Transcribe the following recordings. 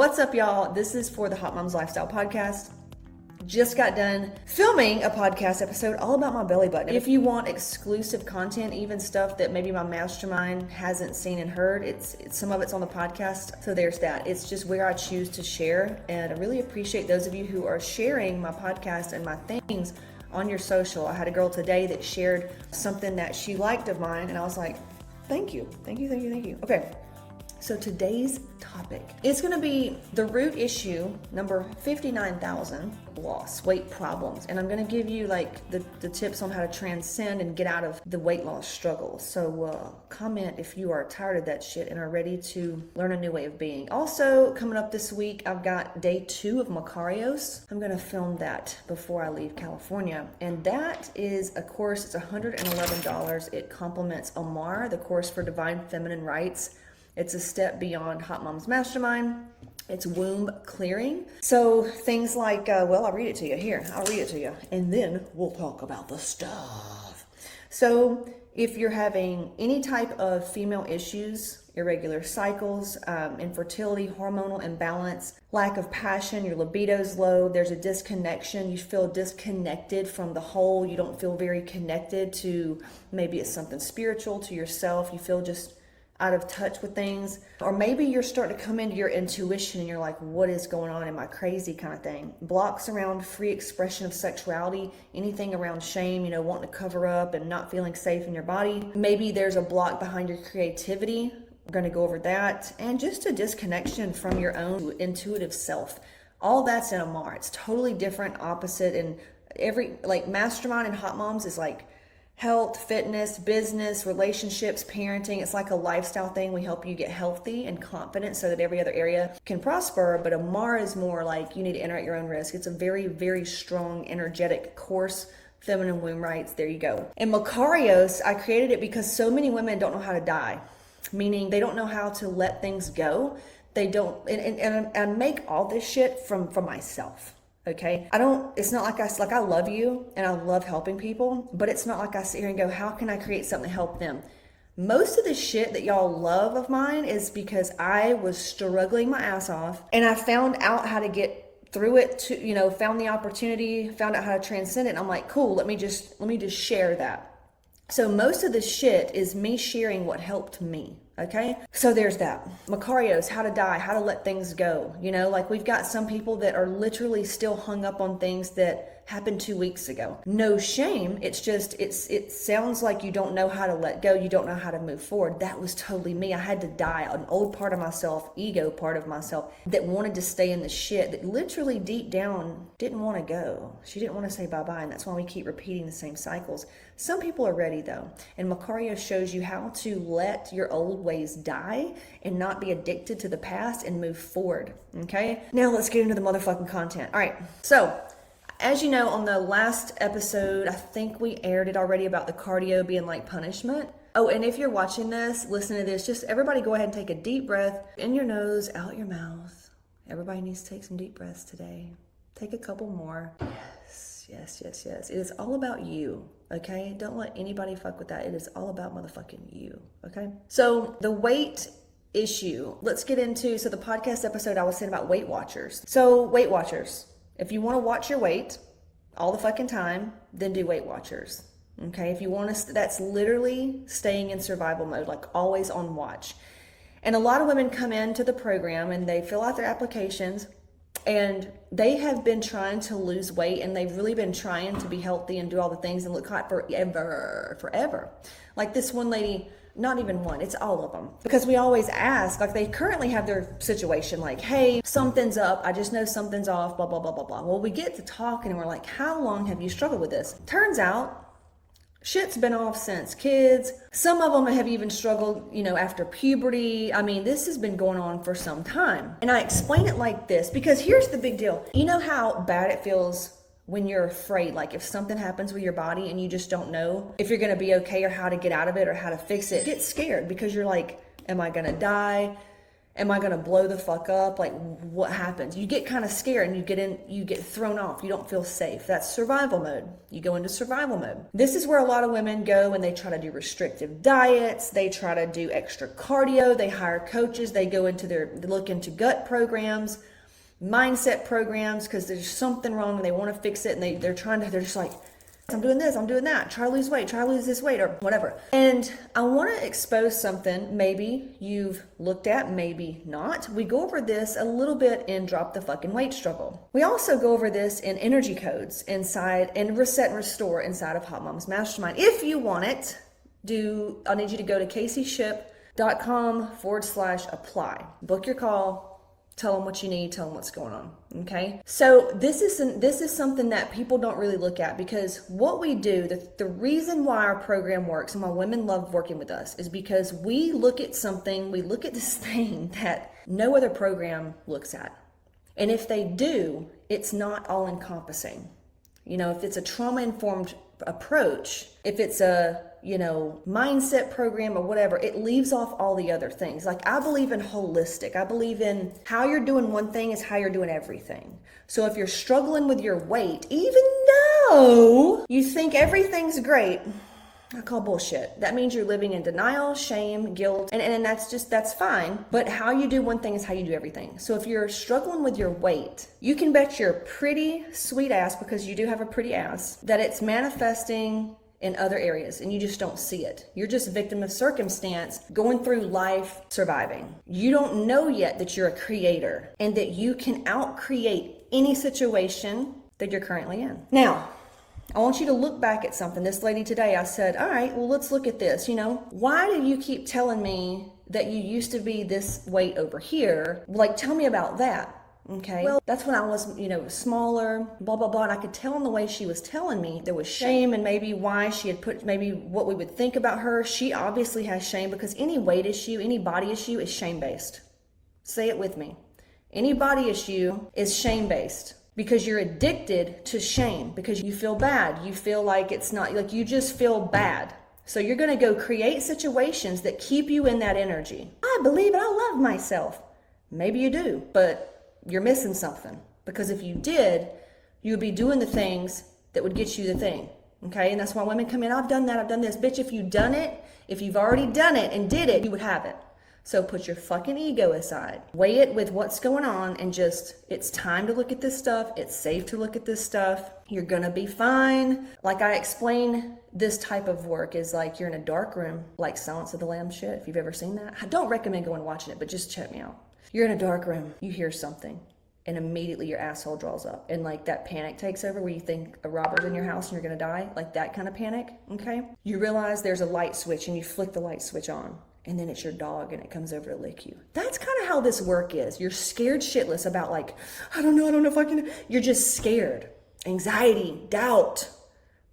What's up, y'all? This is for the Hotmomz Lifestyle Podcast. Just got done filming a podcast episode all about my belly button. If you want exclusive content, even stuff that maybe my mastermind hasn't seen and heard, it's some of it's on the podcast. So there's that. It's just where I choose to share. And I really appreciate those of you who are sharing my podcast and my things on your social. I had a girl today that shared something that she liked of mine, and I was like, thank you. Okay. So today's topic is going to be the root issue, number 59,000, loss, weight problems. And I'm going to give you like the tips on how to transcend and get out of the weight loss struggle. So comment if you are tired of that shit and are ready to learn a new way of being. Also, coming up this week, I've got day 2 of Macarios. I'm going to film that before I leave California. And that is a course, it's $111. It complements Omar, the course for divine feminine rights. It's a step beyond Hotmomz Mastermind. It's womb clearing. So things like, I'll read it to you. Here, I'll read it to you. And then we'll talk about the stuff. So if you're having any type of female issues, irregular cycles, infertility, hormonal imbalance, lack of passion, your libido's low, there's a disconnection, you feel disconnected from the whole, you don't feel very connected to, maybe it's something spiritual, to yourself, you feel just out of touch with things, or maybe you're starting to come into your intuition and you're like, what is going on? Am I crazy kind of thing? Blocks around free expression of sexuality, anything around shame, wanting to cover up and not feeling safe in your body. Maybe there's a block behind your creativity. We're going to go over that. And just a disconnection from your own intuitive self. All that's in Omar. It's totally different, opposite, and every mastermind and Hotmomz is like health, fitness, business, relationships, parenting. It's like a lifestyle thing. We help you get healthy and confident so that every other area can prosper. But Omar is more like you need to enter at your own risk. It's a very, very strong, energetic course. Feminine womb rights. There you go. And Macarios, I created it because so many women don't know how to die, meaning they don't know how to let things go. They don't, and I make all this shit from myself. Okay. It's not like I love you and I love helping people, but it's not like I sit here and go, how can I create something to help them? Most of the shit that y'all love of mine is because I was struggling my ass off and I found out how to get through it to, found the opportunity, found out how to transcend it. And I'm like, cool, let me just share that. So most of the shit is me sharing what helped me. Okay. So there's that. Macarios, how to die, how to let things go. We've got some people that are literally still hung up on things that happened 2 weeks ago. No shame. It's just, it sounds like you don't know how to let go. You don't know how to move forward. That was totally me. I had to die. An old part of myself, ego part of myself that wanted to stay in the shit, that literally deep down didn't want to go. She didn't want to say bye-bye. And that's why we keep repeating the same cycles. Some people are ready though. And Macario shows you how to let your old ways die and not be addicted to the past and move forward. Okay. Now let's get into the motherfucking content. All right. So as you know, on the last episode, I think we aired it already about the cardio being like punishment. Oh, and if you're watching this, listen to this, just everybody go ahead and take a deep breath in your nose, out your mouth. Everybody needs to take some deep breaths today. Take a couple more. Yes. It is all about you, okay? Don't let anybody fuck with that. It is all about motherfucking you, okay? So the weight issue, let's get into, the podcast episode I was saying about Weight Watchers. So Weight Watchers, if you want to watch your weight all the fucking time, then do Weight Watchers, okay? If you want to, that's literally staying in survival mode, like always on watch. And a lot of women come into the program and they fill out their applications and they have been trying to lose weight and they've really been trying to be healthy and do all the things and look hot forever. Like this one lady, not even one, it's all of them. Because we always ask, like they currently have their situation like, hey, something's up. I just know something's off, blah, blah, blah, blah, blah. Well, we get to talking and we're like, how long have you struggled with this? Turns out, shit's been off since kids. Some of them have even struggled, after puberty. I mean, this has been going on for some time. And I explain it like this because here's the big deal. You know how bad it feels when you're afraid, like if something happens with your body and you just don't know if you're going to be okay or how to get out of it or how to fix it. Get scared because you're like, am I going to die? Am I going to blow the fuck up? Like, what happens? You get kind of scared and you get thrown off. You don't feel safe. That's survival mode. You go into survival mode. This is where a lot of women go and they try to do restrictive diets. They try to do extra cardio. They hire coaches. They look into gut programs, mindset programs, because there's something wrong and they want to fix it. And they're just like, I'm doing this, I'm doing that, try to lose weight, try to lose this weight, or whatever. And I want to expose something maybe you've looked at, maybe not. We go over this a little bit in Drop the Fucking Weight Struggle. We also go over this in energy codes inside and Reset and Restore inside of Hotmomz Mastermind. If you want it, I need you to go to CaseyShip.com/apply. Book your call. Tell them what you need, tell them what's going on, okay? So this is something that people don't really look at, because what we do, the reason why our program works and why women love working with us is because we look at this thing that no other program looks at. And if they do, it's not all encompassing. If it's a trauma-informed approach, if it's a mindset program or whatever, it leaves off all the other things. Like, I believe in holistic. I believe in how you're doing one thing is how you're doing everything. So if you're struggling with your weight, even though you think everything's great, I call bullshit. That means you're living in denial, shame, guilt, and that's fine. But how you do one thing is how you do everything. So if you're struggling with your weight, you can bet your pretty sweet ass, because you do have a pretty ass, that it's manifesting in other areas and you just don't see it. You're just a victim of circumstance, going through life, surviving. You don't know yet that you're a creator and that you can out-create any situation that you're currently in. Now, I want you to look back at something. This lady today, I said, all right, well, let's look at this. Why do you keep telling me that you used to be this weight over here? Like, tell me about that. Okay, well, that's when I was, smaller, blah, blah, blah. And I could tell in the way she was telling me there was shame, and maybe why she had put, maybe what we would think about her. She obviously has shame, because any weight issue, any body issue is shame-based. Say it with me. Any body issue is shame-based, because you're addicted to shame, because you feel bad. You feel like it's not, like you just feel bad. So you're going to go create situations that keep you in that energy. I believe I love myself. Maybe you do, but you're missing something, because if you did, you would be doing the things that would get you the thing. Okay, and that's why women come in, I've done that, I've done this. Bitch, if you've already done it and did it, you would have it. So put your fucking ego aside, weigh it with what's going on, and it's time to look at this stuff. It's safe to look at this stuff. You're gonna be fine. Like I explain, this type of work is like you're in a dark room, like Silence of the Lambs shit, if you've ever seen that. I don't recommend going and watching it, but just check me out. You're in a dark room, you hear something, and immediately your asshole draws up. And like that panic takes over where you think a robber's in your house and you're gonna die, like that kind of panic, okay? You realize there's a light switch and you flick the light switch on, and then it's your dog and it comes over to lick you. That's kind of how this work is. You're scared shitless about like, I don't know if I can. You're just scared. Anxiety, doubt,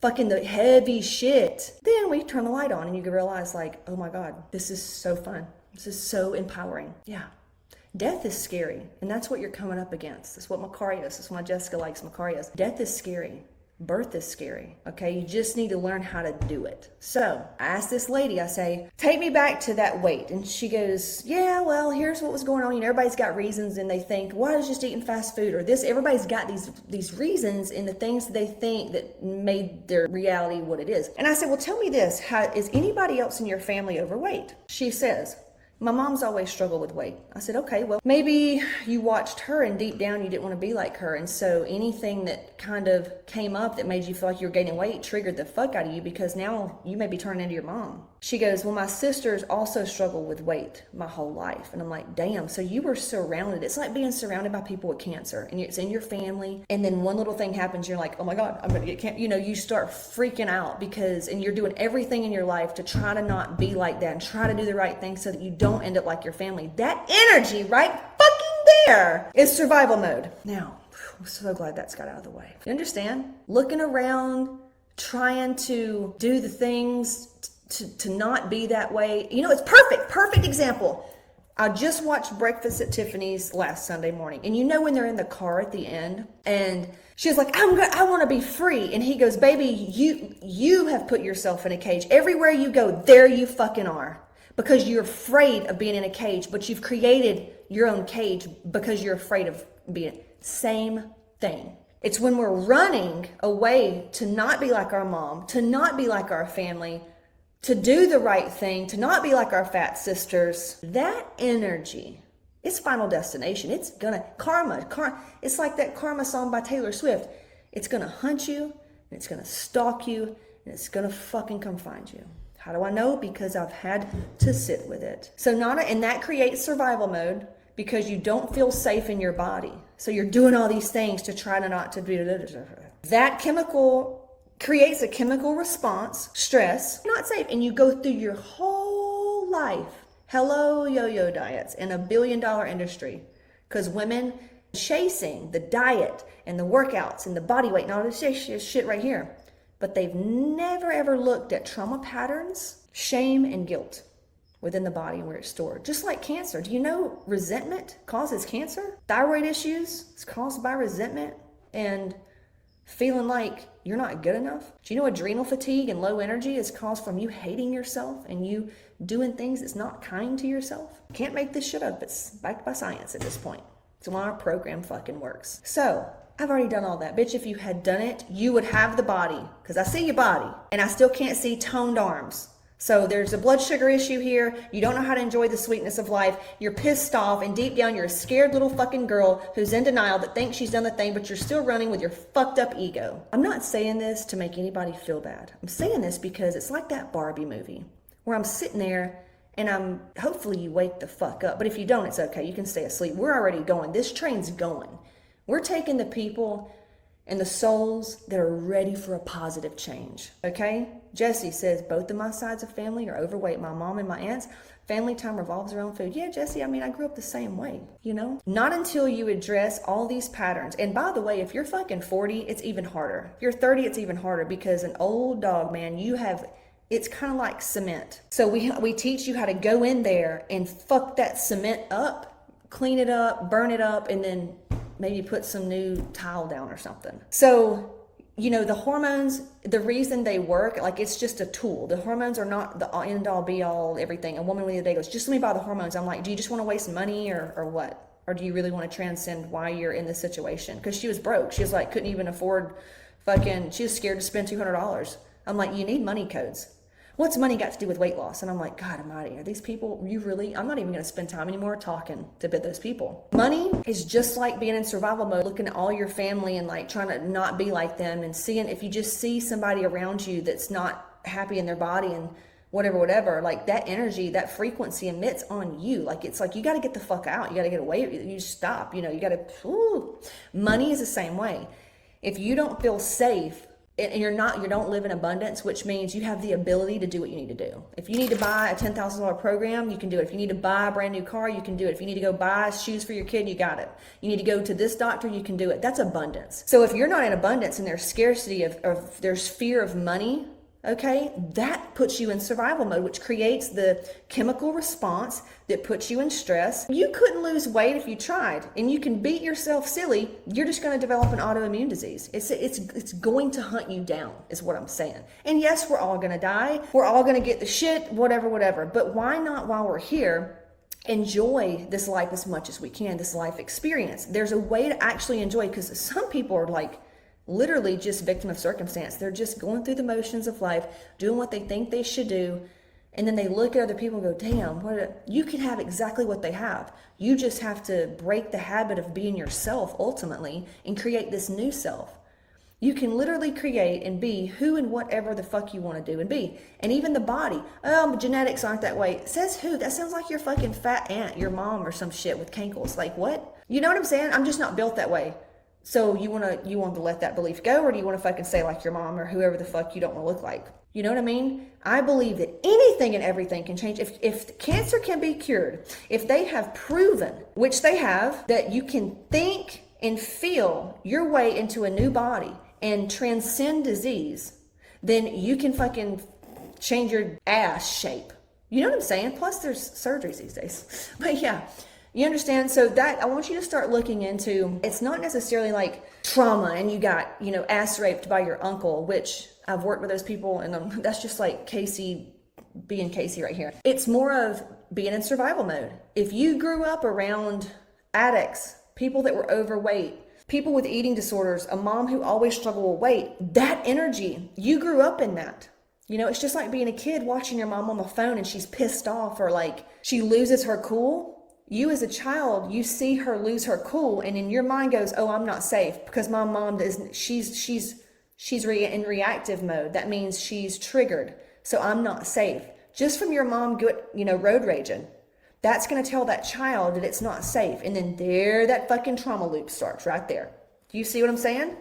fucking the heavy shit. Then we turn the light on and you can realize like, oh my God, this is so fun. This is so empowering. Yeah. Death is scary, and that's what you're coming up against. That's what Macarius, that's why Jessica likes Macarius. Death is scary. Birth is scary, okay? You just need to learn how to do it. So I asked this lady, I say, take me back to that weight. And she goes, yeah, well, here's what was going on. Everybody's got reasons, and they think, why is just eating fast food or this? Everybody's got these reasons in the things they think that made their reality what it is. And I said, well, tell me this. Is anybody else in your family overweight? She says, my mom's always struggled with weight. I said, okay, well, maybe you watched her and deep down you didn't want to be like her. And so anything that kind of came up that made you feel like you were gaining weight triggered the fuck out of you, because now you may be turning into your mom. She goes, well, my sisters also struggled with weight my whole life. And I'm like, damn, so you were surrounded. It's like being surrounded by people with cancer, and it's in your family. And then one little thing happens, you're like, oh my God, I'm going to get cancer. You start freaking out and you're doing everything in your life to try to not be like that and try to do the right thing so that you don't end up like your family. That energy right fucking there is survival mode. Now, I'm so glad that's got out of the way. You understand? Looking around, trying to do the things to not be that way. It's perfect example. I just watched Breakfast at Tiffany's last Sunday morning. And when they're in the car at the end and she's like, I want to be free. And he goes, baby, you have put yourself in a cage. Everywhere you go, there you fucking are. because you're afraid of being in a cage, but you've created your own cage because you're afraid of being. Same thing. It's when we're running away to not be like our mom, to not be like our family, to do the right thing, to not be like our fat sisters. That energy, it's Final Destination. It's gonna, karma. It's like that Karma song by Taylor Swift. It's gonna hunt you, and it's gonna stalk you, and it's gonna fucking come find you. How do I know? Because I've had to sit with it. So and that creates survival mode because you don't feel safe in your body. So you're doing all these things to try to not to be. That chemical creates a chemical response, stress, not safe. And you go through your whole life. Hello, yo-yo diets in $1 billion industry. Because women chasing the diet and the workouts and the body weight and all this shit right here. But they've never ever looked at trauma patterns, shame, and guilt within the body and where it's stored. Just like cancer. Do you know resentment causes cancer? Thyroid issues is caused by resentment and feeling like you're not good enough. Do you know adrenal fatigue and low energy is caused from you hating yourself and you doing things that's not kind to yourself? Can't make this shit up. It's backed by science at this point. It's why our program fucking works. So, I've already done all that. Bitch, if you had done it, you would have the body. Because I see your body. And I still can't see toned arms. So there's a blood sugar issue here. You don't know how to enjoy the sweetness of life. You're pissed off. And deep down, you're a scared little fucking girl who's in denial that thinks she's done the thing. But you're still running with your fucked up ego. I'm not saying this to make anybody feel bad. I'm saying this because it's like that Barbie movie. Where I'm sitting there and hopefully you wake the fuck up. But if you don't, it's okay. You can stay asleep. We're already going. This train's going. We're taking the people and the souls that are ready for a positive change, okay? Jesse says, both of my sides of family are overweight. My mom and my aunts. Family time revolves around food. Yeah, Jesse, I mean, I grew up the same way, you know? Not until you address all these patterns. And by the way, if you're fucking 40, it's even harder. If you're 30, it's even harder because an old dog, man, it's kind of like cement. So we teach you how to go in there and fuck that cement up, clean it up, burn it up, and then maybe put some new tile down or something. So, you know, the hormones, the reason they work, like it's just a tool. The hormones are not the end all be all everything. A woman the other day goes, just let me buy the hormones. I'm like, do you just want to waste money or what? Or do you really want to transcend why you're in this situation? Because she was broke. She was like, couldn't even afford she was scared to spend $200. I'm like, you need money codes. What's money got to do with weight loss? And I'm like, God almighty, are these people, I'm not even going to spend time anymore talking to those people. Money is just like being in survival mode, looking at all your family and like trying to not be like them and seeing if you just see somebody around you that's not happy in their body and whatever, like that energy, that frequency emits on you. Like, it's like, you got to get the fuck out. You got to get away. You stop, you got to, money is the same way. If you don't feel safe, and you don't live in abundance, which means you have the ability to do what you need to do. If you need to buy a $10,000 program, you can do it. If you need to buy a brand new car, you can do it. If you need to go buy shoes for your kid, you got it. You need to go to this doctor, you can do it. That's abundance. So if you're not in abundance and there's scarcity there's fear of money, okay, that puts you in survival mode, which creates the chemical response that puts you in stress. You couldn't lose weight if you tried, and you can beat yourself silly. You're just going to develop an autoimmune disease. It's going to hunt you down, is what I'm saying. And yes, we're all going to die. We're all going to get the shit, whatever. But why not, while we're here, enjoy this life as much as we can, this life experience? There's a way to actually enjoy, because some people are like, literally just victim of circumstance. They're just going through the motions of life, doing what they think they should do. And then they look at other people and go, damn, you can have exactly what they have. You just have to break the habit of being yourself ultimately and create this new self. You can literally create and be who and whatever the fuck you want to do and be. And even the body. Genetics aren't that way. Says who? That sounds like your fucking fat aunt, your mom or some shit with cankles. Like, what? You know what I'm saying? I'm just not built that way. So you want to let that belief go, or do you want to fucking say like your mom or whoever the fuck you don't want to look like? You know what I mean? I believe that anything and everything can change. If cancer can be cured, if they have proven, which they have, that you can think and feel your way into a new body and transcend disease, then you can fucking change your ass shape. You know what I'm saying? Plus there's surgeries these days. But yeah. You understand? So that I want you to start looking into, it's not necessarily like trauma and you got, ass raped by your uncle, which I've worked with those people and that's just like Casey being Casey right here. It's more of being in survival mode. If you grew up around addicts, people that were overweight, people with eating disorders, a mom who always struggled with weight, that energy, you grew up in that. You know, it's just like being a kid watching your mom on the phone and she's pissed off or like she loses her cool. You as a child, you see her lose her cool and in your mind goes, oh, I'm not safe because my mom isn't, she's in reactive mode. That means she's triggered. So I'm not safe. Just from your mom, road raging. That's going to tell that child that it's not safe. And then there, that fucking trauma loop starts right there. Do you see what I'm saying?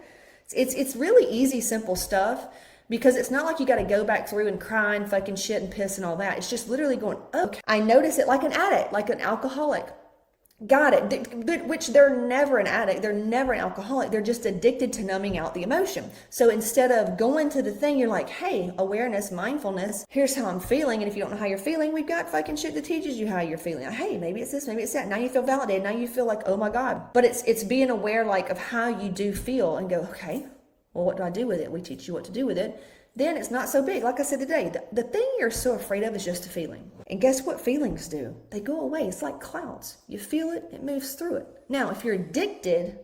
It's really easy, simple stuff. Because it's not like you got to go back through and cry and fucking shit and piss and all that. It's just literally going, okay. I notice it like an addict, like an alcoholic. Got it. Which they're never an addict. They're never an alcoholic. They're just addicted to numbing out the emotion. So instead of going to the thing, you're like, hey, awareness, mindfulness, here's how I'm feeling. And if you don't know how you're feeling, we've got fucking shit that teaches you how you're feeling. Like, hey, maybe it's this, maybe it's that. Now you feel validated. Now you feel like, oh my God. But it's being aware like of how you do feel and go, okay, well, what do I do with it? We teach you what to do with it. Then it's not so big. Like I said today, the thing you're so afraid of is just a feeling. And guess what feelings do? They go away. It's like clouds. You feel it, it moves through it. Now, if you're addicted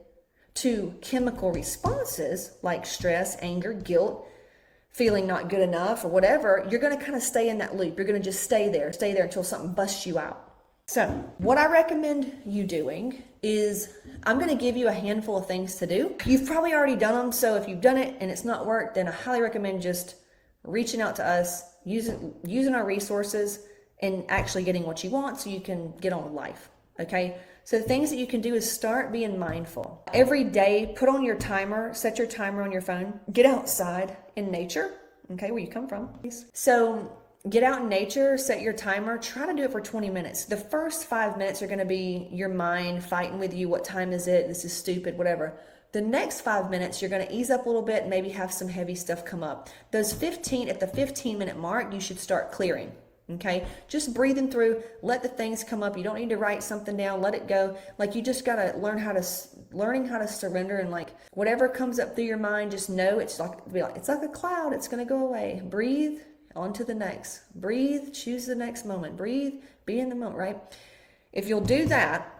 to chemical responses like stress, anger, guilt, feeling not good enough or whatever, you're going to kind of stay in that loop. You're going to just stay there until something busts you out. So what I recommend you doing is I'm going to give you a handful of things to do. You've probably already done them. So if you've done it and it's not worked, then I highly recommend just reaching out to us, using our resources and actually getting what you want so you can get on with life. Okay. So the things that you can do is start being mindful. Every day, put on your timer, set your timer on your phone, get outside in nature. Okay. Where you come from. So get out in nature, set your timer, try to do it for 20 minutes. The first 5 minutes are going to be your mind fighting with you. What time is it? This is stupid, whatever. The next 5 minutes, you're going to ease up a little bit and maybe have some heavy stuff come up. At the 15-minute mark, you should start clearing. Okay. Just breathing through, let the things come up. You don't need to write something down, let it go. Like you just got to learning how to surrender and like whatever comes up through your mind, just know it's like a cloud. It's going to go away. Breathe. On to the next. Breathe, choose the next moment. Breathe, be in the moment, right? If you'll do that,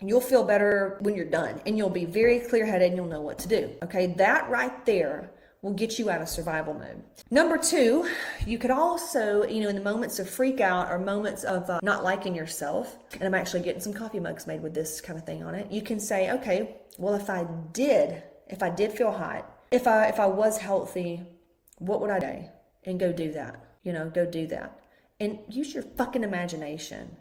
you'll feel better when you're done and you'll be very clear-headed and you'll know what to do. Okay, that right there will get you out of survival mode. Number 2, you could also, in the moments of freak out or moments of not liking yourself, and I'm actually getting some coffee mugs made with this kind of thing on it, you can say, okay, well, if I did feel hot, if I was healthy, what would I do? And go do that, go do that. And use your fucking imagination.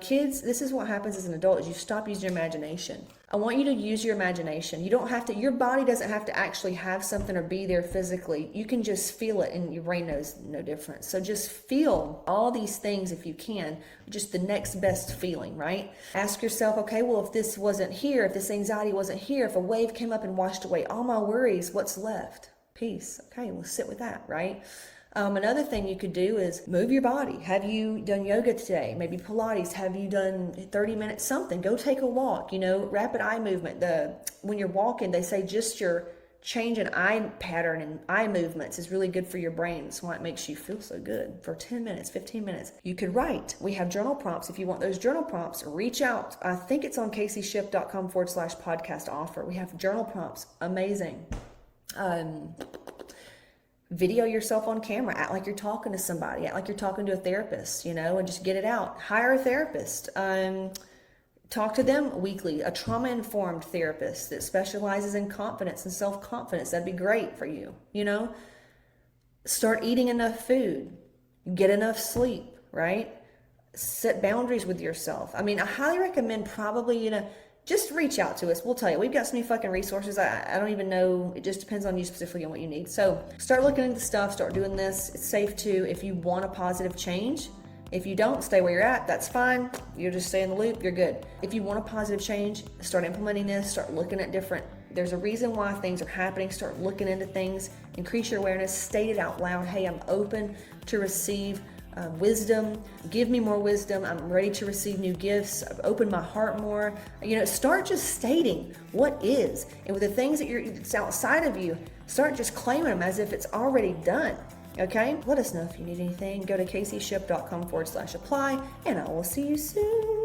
Kids, this is what happens as an adult is you stop using your imagination. I want you to use your imagination. You don't have to, your body doesn't have to actually have something or be there physically. You can just feel it and your brain knows no different. So just feel all these things if you can, just the next best feeling, right? Ask yourself, okay, well, if this wasn't here, if this anxiety wasn't here, if a wave came up and washed away all my worries, what's left? Peace. Okay, we'll sit with that, right? Another thing you could do is move your body. Have you done yoga today? Maybe Pilates. Have you done 30 minutes something? Go take a walk. Rapid eye movement. When you're walking, they say just your change in eye pattern and eye movements is really good for your brain. That's why it makes you feel so good. For 10 minutes, 15 minutes. You could write. We have journal prompts. If you want those journal prompts, reach out. I think it's on caseyshift.com/podcast offer. We have journal prompts. Amazing. Video yourself on camera, act like you're talking to somebody, act like you're talking to a therapist, and just get it out. Hire a therapist. Talk to them weekly, a trauma-informed therapist that specializes in confidence and self-confidence. That'd be great for you, Start eating enough food, get enough sleep, right? Set boundaries with yourself. I highly recommend probably, just reach out to us. We'll tell you. We've got so many fucking resources. I don't even know. It just depends on you specifically and what you need. So start looking into stuff. Start doing this. It's safe to, if you want a positive change. If you don't, stay where you're at. That's fine. You'll just stay in the loop. You're good. If you want a positive change, start implementing this. Start looking at there's a reason why things are happening. Start looking into things. Increase your awareness. State it out loud. Hey, I'm open to receive wisdom. Give me more wisdom. I'm ready to receive new gifts. I've opened my heart more. Start just stating what is. And with the things that's outside of you, start just claiming them as if it's already done. Okay? Let us know if you need anything. Go to caseyship.com/apply, and I will see you soon.